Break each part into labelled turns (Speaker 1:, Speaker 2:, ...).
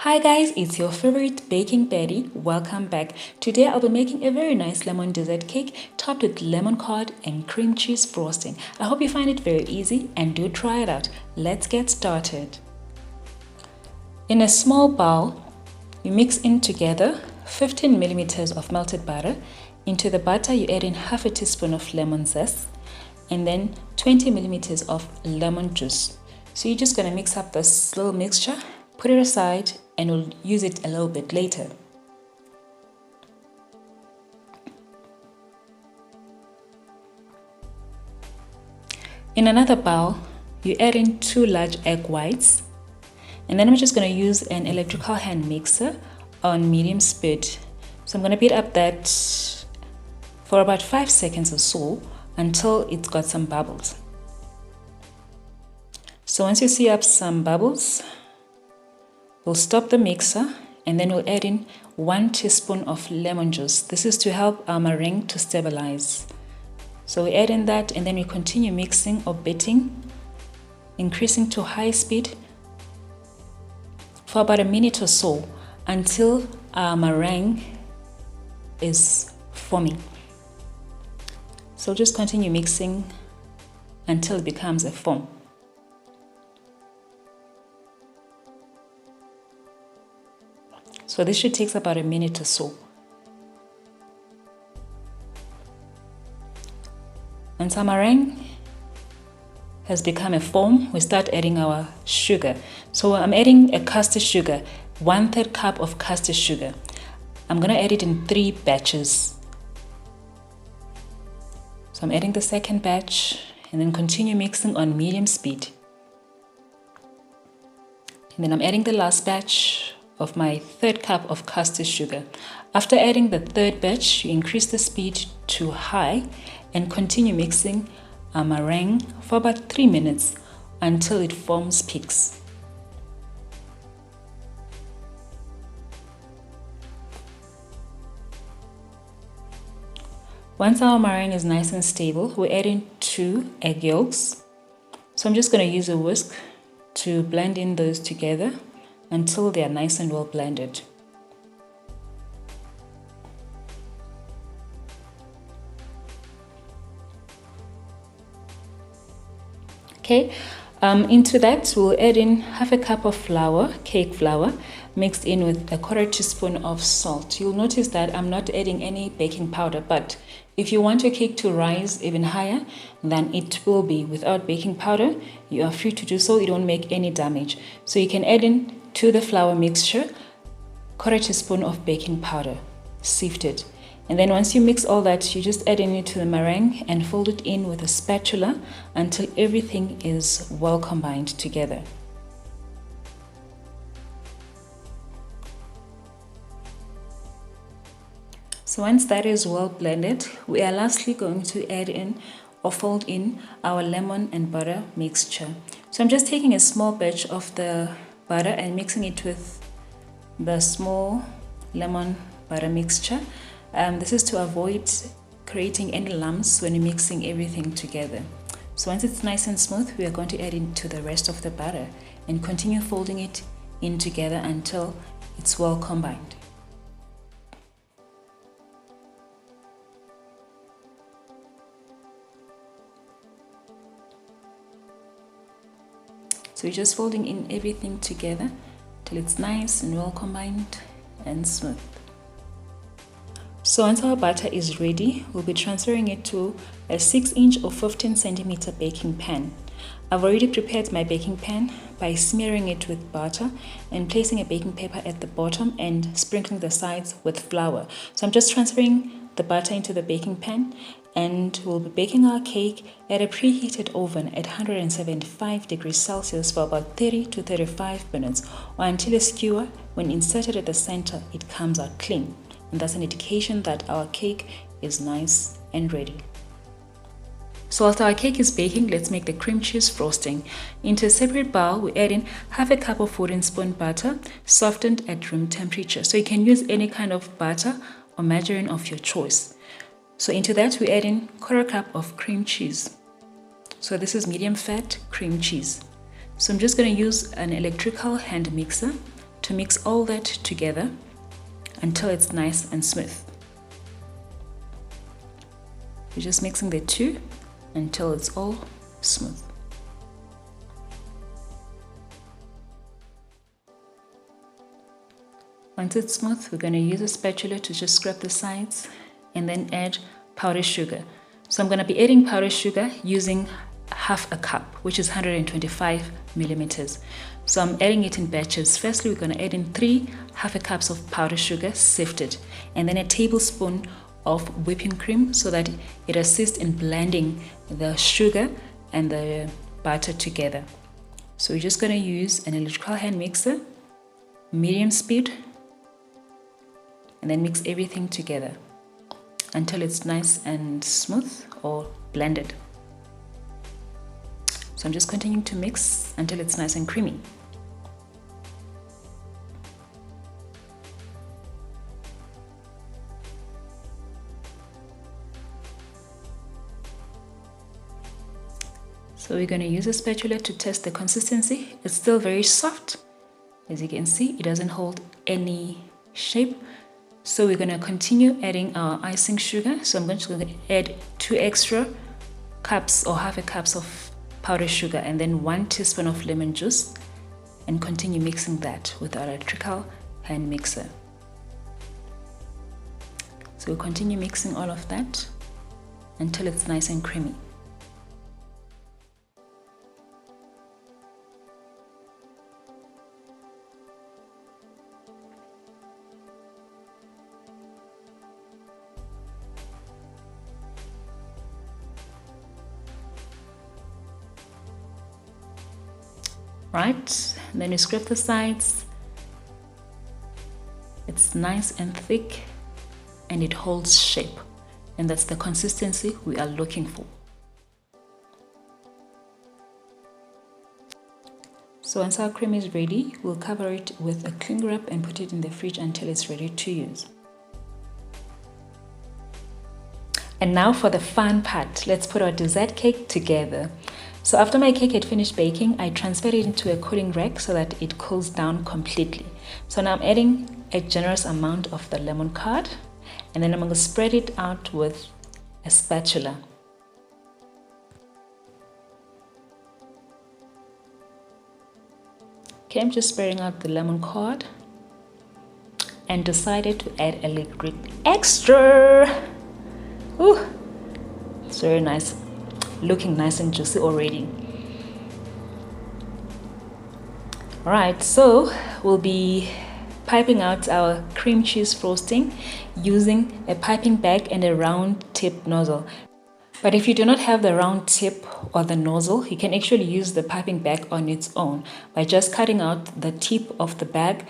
Speaker 1: Hi guys, it's your favorite baking Betty. Welcome back. Today I'll be making a very nice lemon dessert cake topped with lemon curd and cream cheese frosting. I hope you find it very easy and do try it out. Let's get started. In a small bowl, you mix in together 15 millimeters of melted butter. Into the butter, you add in half a teaspoon of lemon zest and then 20 millimeters of lemon juice. So you're just going to mix up this little mixture, put it aside, and we'll use it a little bit later. In another bowl, you add in 2 large egg whites, and then I'm just going to use an electrical hand mixer on medium speed. So I'm going to beat up that for about 5 seconds or so until it's got some bubbles. So once you see up some bubbles, we'll stop the mixer and then we'll add in 1 teaspoon of lemon juice. This is to help our meringue to stabilize. So we add in that and then we continue mixing or beating, increasing to high speed for about a minute or so until our meringue is forming. So just continue mixing until it becomes a foam. So this should take about a minute or so. Once our meringue has become a foam, we start adding our sugar. So I'm adding a castor sugar, 1/3 cup of castor sugar. I'm going to add it in 3 batches. So I'm adding the second batch and then continue mixing on medium speed. And then I'm adding the last batch of my 3rd cup of castor sugar. After adding the 3rd batch, you increase the speed to high and continue mixing our meringue for about 3 minutes until it forms peaks. Once our meringue is nice and stable, we add in 2 egg yolks. So I'm just going to use a whisk to blend in those together until they are nice and well blended. Okay, into that we'll add in half a cup of flour, cake flour, mixed in with a 1/4 teaspoon of salt. You'll notice that I'm not adding any baking powder, but if you want your cake to rise even higher than it will be without baking powder, you are free to do so. It won't make any damage. So you can add in to the flour mixture 1/4 teaspoon of baking powder, sifted. And then once you mix all that, you just add in it to the meringue and fold it in with a spatula until everything is well combined together. So once that is well blended, we are lastly going to add in or fold in our lemon and butter mixture. So I'm just taking a small batch of the butter and mixing it with the small lemon butter mixture. This is to avoid creating any lumps when you're mixing everything together. So once it's nice and smooth, we are going to add into the rest of the butter and continue folding it in together until it's well combined. So you're just folding in everything together till it's nice and well combined and smooth. So once our butter is ready, we'll be transferring it to a 6-inch or 15-centimeter baking pan. I've already prepared my baking pan by smearing it with butter and placing a baking paper at the bottom and sprinkling the sides with flour. So I'm just transferring the butter into the baking pan and we'll be baking our cake at a preheated oven at 175 degrees Celsius for about 30 to 35 minutes or until a skewer, when inserted at the center, it comes out clean. And that's an indication that our cake is nice and ready. So whilst our cake is baking, let's make the cream cheese frosting. Into a separate bowl, we add in half a cup of wooden spoon butter, softened at room temperature. So you can use any kind of butter or margarine of your choice. So into that, we add in 1/4 cup of cream cheese. So this is medium fat cream cheese. So I'm just going to use an electrical hand mixer to mix all that together until it's nice and smooth. We're just mixing the two until it's all smooth. Once it's smooth, we're going to use a spatula to just scrub the sides and then add powdered sugar. So I'm going to be adding powdered sugar using half a cup, which is 125 millimeters. So I'm adding it in batches. Firstly, we're going to add in 3 half a cups of powdered sugar sifted, and then a tablespoon of whipping cream so that it assists in blending the sugar and the butter together. So we're just going to use an electrical hand mixer, medium speed, and then mix everything together until it's nice and smooth or blended. So I'm just continuing to mix until it's nice and creamy. So we're going to use a spatula to test the consistency. It's still very soft. As you can see, it doesn't hold any shape. So we're going to continue adding our icing sugar. So I'm going to add 2 extra cups or half a cups of powdered sugar and then 1 teaspoon of lemon juice, and continue mixing that with our electrical hand mixer. So we'll continue mixing all of that until it's nice and creamy. Right, and then you scrape the sides. It's nice and thick and it holds shape, and that's the consistency we are looking for. So once our cream is ready, we'll cover it with a cling wrap and put it in the fridge until it's ready to use. And now for the fun part, let's put our dessert cake together. So after my cake had finished baking, I transferred it into a cooling rack so that it cools down completely. So now I'm adding a generous amount of the lemon curd, and then I'm going to spread it out with a spatula. Okay, I'm just spreading out the lemon curd and decided to add a little bit extra. Ooh, it's very nice. Looking nice and juicy already. Alright, so we'll be piping out our cream cheese frosting using a piping bag and a round tip nozzle. But if you do not have the round tip or the nozzle, you can actually use the piping bag on its own by just cutting out the tip of the bag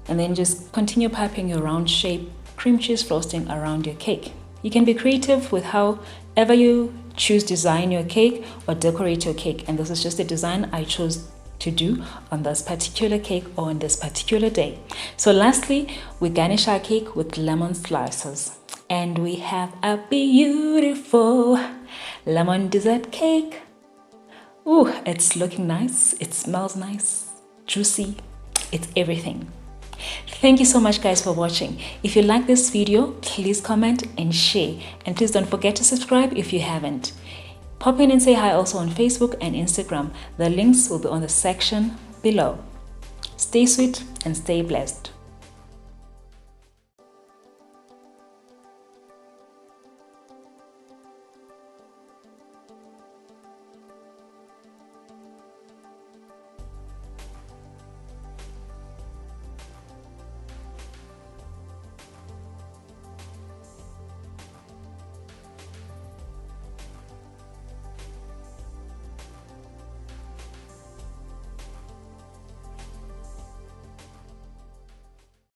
Speaker 1: and then just continue piping your round shape cream cheese frosting around your cake. You can be creative with however you choose design your cake or decorate your cake, and this is just a design I chose to do on this particular cake or on this particular day. So lastly, we garnish our cake with lemon slices, and we have a beautiful lemon dessert cake. Ooh, it's looking nice, it smells nice, juicy, it's everything. Thank you so much guys for watching. If you like this video, please comment and share, and please don't forget to subscribe if you haven't. Pop in and say hi also on Facebook and Instagram. The links will be on the section below. Stay sweet and stay blessed.